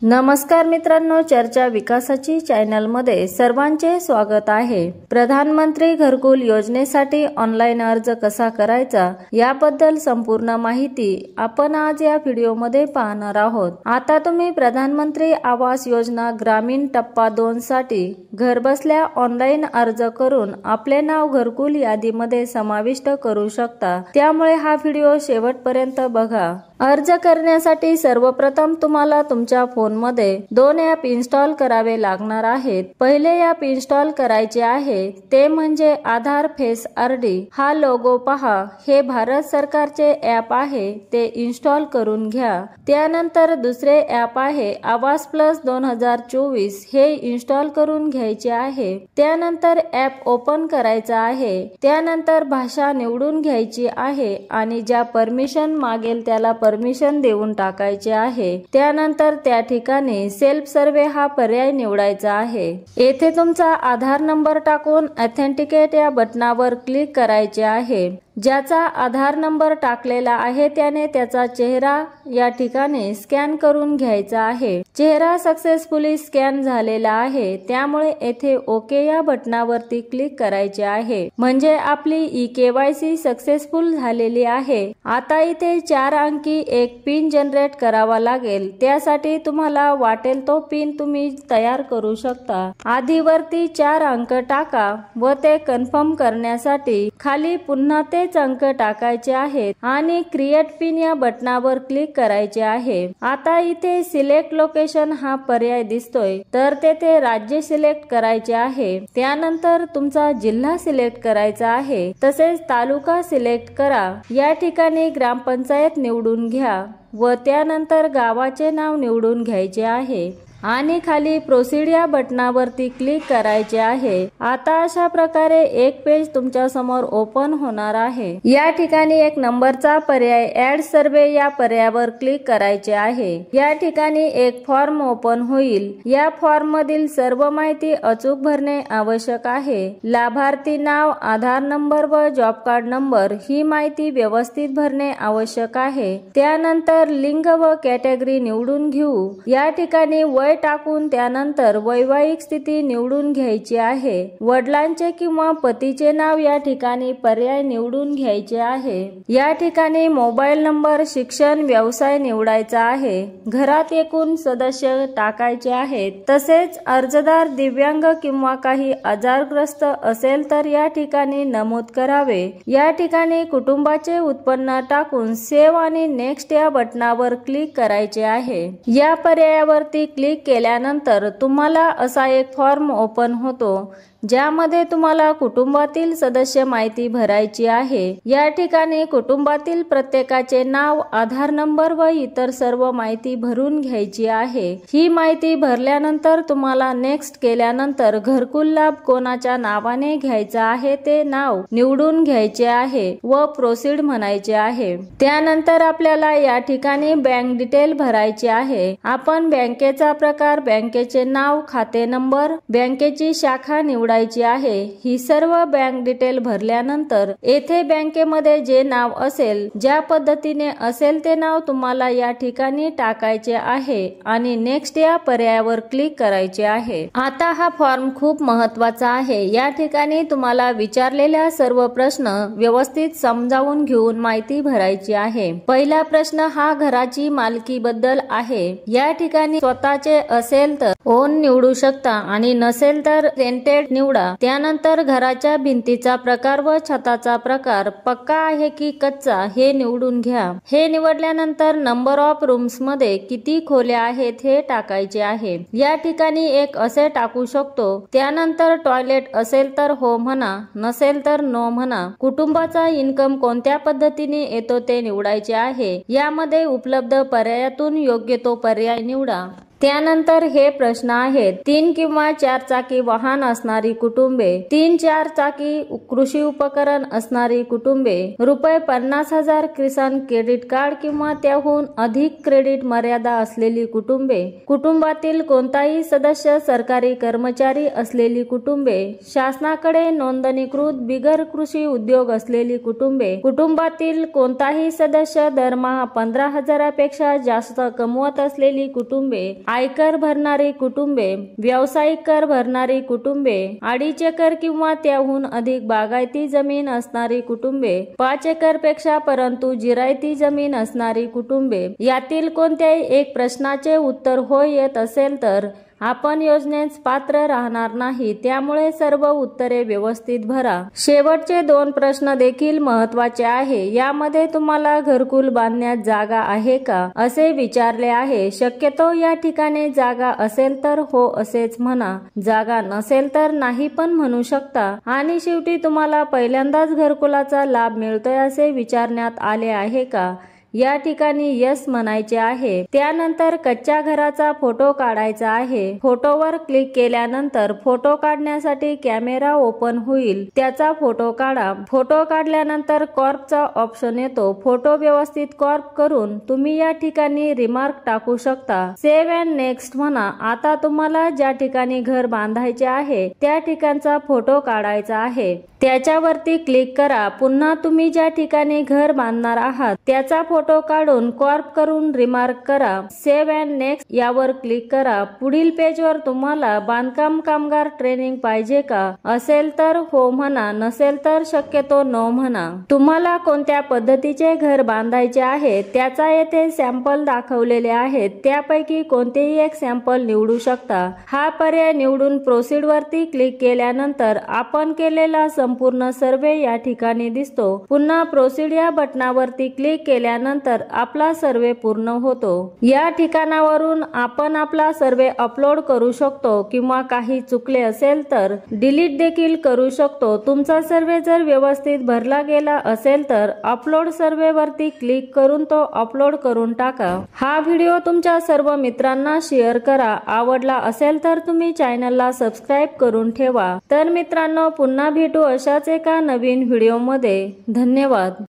नमस्कार मित्रांनो, चर्चा विकासाची चॅनलमध्ये सर्वांचे स्वागत आहे। प्रधानमंत्री घरकुल योजनेसाठी ऑनलाइन अर्ज कसा करायचा याबद्दल संपूर्ण माहिती आपण आज या व्हिडिओमध्ये पाहणार आहोत। आता तुम्ही प्रधानमंत्री आवास योजना ग्रामीण टप्पा 2 साठी घरबसल्या ऑनलाइन अर्ज करून आपले नाव घरकुल यादीमध्ये समाविष्ट करू शकता। त्यामुळे हा व्हिडिओ शेवटपर्यंत बघा। अर्ज करण्यासाठी सर्वप्रथम तुम्हाला तुमच्या फोनमध्ये 2 ॲप इन्स्टॉल करावे लागणार आहेत। पहिले ॲप इन्स्टॉल करायचे आहे ते म्हणजे आधार फेस आरडी। हा लोगो पहा, हे भारत सरकारचे ॲप आहे, ते इन्स्टॉल करून घ्या। त्यानंतर दुसरे ॲप आहे आवास प्लस 2024, हे इन्स्टॉल करून घ्यायचे आहे। त्यानंतर ॲप ओपन करायचा आहे। त्यानंतर भाषा निवडून घ्यायची आहे आणि ज्या परमिशन मागेल त्याला परमिशन देऊन टाकायचे आहे। त्यानंतर त्या ठिकाणी सेल्फ सर्वे हा पर्याय निवडायचा आहे। येथे तुमचा आधार नंबर टाकून ऑथेंटिकेट या बटनावर क्लिक करायचे आहे। ज्याचा आधार नंबर टाकलेला आहे त्याने त्याचा चेहरा या ठिकाणी स्कॅन करून घ्यायचा आहे। चेहरा सक्सेसफुली स्कॅन झालेला आहे, त्यामुळे येथे ओके या बटनावरती क्लिक करायचे आहे, म्हणजे आपली ई-केवायसी सक्सेसफुल झालेली आहे। आता इथे 4 अंकी एक पिन जनरेट करावा लागेल। त्यासाठी तुम्हाला वाटेल तो पिन तुम्ही तयार करू शकता। आधी वरती 4 अंक टाका व ते कन्फर्म करण्यासाठी खाली पुन्हा ते अंक टाकायचे आहेत आणि क्रिएट पिन या बटनावर क्लिक करायचे आहे। आता इथे सिलेक्ट लोकेशन हा पर्याय दिसतोय, तर तेथे राज्य सिलेक्ट करायचे आहे। त्यानंतर तुमचा जिल्हा सिलेक्ट करायचा आहे, तसेच तालुका सिलेक्ट करा। या ठिकाणी ग्रामपंचायत निवडून घ्या व त्यानंतर गावाचे नाव निवडून घ्यायचे आहे आणि खाली प्रोसीड या बटनावरती क्लिक करायचे आहे। आता अशा प्रकारे एक पेज तुमच्या समोर ओपन होणार आहे। या ठिकाणी एक नंबरचा पर्याय ऍड सर्वे या पर्यायावर क्लिक करायचे आहे। या ठिकाणी एक फॉर्म ओपन होईल। या फॉर्म मधील सर्व माहिती अचूक भरणे आवश्यक आहे। लाभार्थी नाव, आधार नंबर व जॉब कार्ड नंबर ही माहिती व्यवस्थित भरणे आवश्यक आहे। त्यानंतर लिंग व कॅटेगरी निवडून घेऊ। या ठिकाणी वय टाकून त्यानंतर वैवाहिक स्थिती निवडून घ्यायची आहे। वडिलांचे किंवा पतीचे नाव या ठिकाणी पर्याय निवडून घ्यायचे आहे। या ठिकाणी मोबाईल नंबर, शिक्षण, व्यवसाय निवडायचा आहे। घरात एकूण सदस्य टाकायचे आहेत। तसेच अर्जदार दिव्यांग किंवा काही आजारग्रस्त असेल तर या ठिकाणी नमूद करावे। या ठिकाणी कुटुंबाचे उत्पन्न टाकून सेव्ह आणि नेक्स्ट या बटनावर क्लिक करायचे आहे। या पर्यायावरती क्लिक केल्यानंतर तुम्हाला असा एक फॉर्म ओपन होतो, ज्यामध्ये तुम्हाला कुटुंबातील सदस्य माहिती भरायची आहे। या ठिकाणी कुटुंबातील प्रत्येकाचे नाव, आधार नंबर व इतर सर्व माहिती भरून घ्यायची आहे। ही माहिती भरल्यानंतर तुम्हाला नेक्स्ट केल्यानंतर घरकुल लाभ कोणाच्या नावाने घ्यायचा आहे ते नाव निवडून घ्यायचे आहे व प्रोसीड म्हणायचे आहे। त्यानंतर आपल्याला या ठिकाणी बँक डिटेल भरायची आहे। आपण बँकेचा प्रकार, बँकेचे नाव, खाते नंबर, बँकेची शाखा निवडायची आहे। ही सर्व बँक डिटेल भरल्यानंतर येथे बँकेमध्ये जे नाव असेल, ज्या पद्धतीने असेल ते नाव तुम्हाला या ठिकाणी टाकायचे आहे आणि नेक्स्ट या पर्यायावर क्लिक करायचे आहे। आता हा फॉर्म खूप महत्त्वाचा आहे। या ठिकाणी तुम्हाला विचारलेल्या सर्व प्रश्न व्यवस्थित समजावून घेऊन माहिती भरायची आहे। पहिला प्रश्न हा घराची मालकी बद्दल आहे। या ठिकाणी स्वतःचे असेल तर ओन निवडू शकता आणि नसेल तर रेंटेड निवडा। त्यानंतर घराच्या भिंतीचा प्रकार व छताचा प्रकार पक्का आहे की कच्चा हे निवडून घ्या। हे निवडल्यानंतर नंबर ऑफ रूम्स मध्ये किती खोल्या आहेत हे टाकायचे आहे। या ठिकाणी एक असे टाकू शकतो। त्यानंतर टॉयलेट असेल तर हो म्हणा, नसेल तर नो म्हणा। कुटुंबाचा इन्कम कोणत्या पद्धतीने येतो ते निवडायचे आहे। यामध्ये उपलब्ध पर्यायातून योग्य तो पर्याय निवडा। त्यानंतर हे प्रश्न आहेत, 3 किंवा 4 चाकी वाहन असणारी कुटुंबे, 3-4 चाकी कृषी उपकरण असणारी कुटुंबे, ₹50,000 किसान क्रेडिट कार्ड किंवा त्याहून अधिक क्रेडिट मर्यादा असलेली कुटुंबे, कुटुंबातील कोणताही सदस्य सरकारी कर्मचारी असलेली कुटुंबे, शासनाकडे नोंदणीकृत बिगर कृषी उद्योग असलेली कुटुंबे, कुटुंबातील कोणताही सदस्य दरमहा 15,000 पेक्षा जास्त कमवत असलेली कुटुंबे, आयकर भरणारी कुटुंबे, व्यावसायिक कर भरणारी कुटुंबे, 2.5 एकर किंवा त्याहून अधिक बागायती जमीन असणारी कुटुंबे, 5 एकर पेक्षा परंतु जिरायती जमीन असणारी कुटुंबे. यातील कोणत्याही एक प्रश्नाचे उत्तर होय येत असेल तर आपण योजनेस पात्र राहणार नाही. त्यामुळे सर्व उत्तरे व्यवस्थित भरा. शेवटचे 2 प्रश्न देखील महत्त्वाचे आहे. यामध्ये तुम्हाला घरकुल बांधण्यात जागा आहे का असे विचारले आहे. शक्यतो या ठिकाणी जागा असेल तर हो असेच म्हणा, जागा नसेल तर नाही पण म्हणू शकता. आणि शेवटी तुम्हाला पहिल्यांदाच घरकुलाचा लाभ मिळतोय असे विचारण्यात आले आहे का, या ठिकाणी यस म्हणायचे आहे. त्यानंतर कच्च्या घराचा फोटो काढायचा आहे. फोटोवर क्लिक केल्यानंतर फोटो काढण्यासाठी कॅमेरा ओपन होईल, त्याचा फोटो काढा. फोटो काढल्यानंतर कॉर्पचा ऑप्शन येतो. फोटो व्यवस्थित कॉर्प करून तुम्ही या ठिकाणी रिमार्क टाकू शकता. सेव्ह अँड नेक्स्ट म्हणा. आता तुम्हाला ज्या ठिकाणी घर बांधायचे आहे त्या ठिकाणचा फोटो काढायचा आहे. त्याच्यावरती क्लिक करा. पुन्हा तुम्ही ज्या ठिकाणी घर बांधणार आहात त्याचा फोटो काढून कॉर्प करून रिमार्क करा. सेव्ह अँड नेक्स्ट यावर क्लिक करा. पुढील पेजवर तुम्हाला बांधकाम कामगार ट्रेनिंग पाहिजे का असेल तर हो म्हणा, नसेल तर शक्यतो नो म्हणा. तुम्हाला कोणत्या पद्धतीचे घर बांधायचे आहे त्याचा येथे सॅम्पल दाखवलेले आहेत. त्यापैकी कोणतेही एक सॅम्पल निवडू शकता. हा पर्याय निवडून प्रोसीड वरती क्लिक केल्यानंतर आपण केलेला संपूर्ण सर्वे या ठिकाणी दिसतो. पुन्हा प्रोसीड या बटनावरती क्लिक केल्यानंतर आपला सर्वे पूर्ण होतो. या ठिकाणावरून आपण आपला सर्वे अपलोड करू शकतो किंवा काही चुकले असेल तर डिलीट देखील करू शकतो. तुमचा सर्वे जर व्यवस्थित भरला गेला असेल तर अपलोड सर्वे वरती क्लिक करून तो अपलोड करून टाका. हा व्हिडिओ तुमच्या सर्व मित्रांना शेअर करा. आवडला असेल तर तुम्ही चॅनलला सबस्क्राईब करून ठेवा. तर मित्रांनो, पुन्हा भेटू अशाच एका नवीन व्हिडिओमध्ये. धन्यवाद.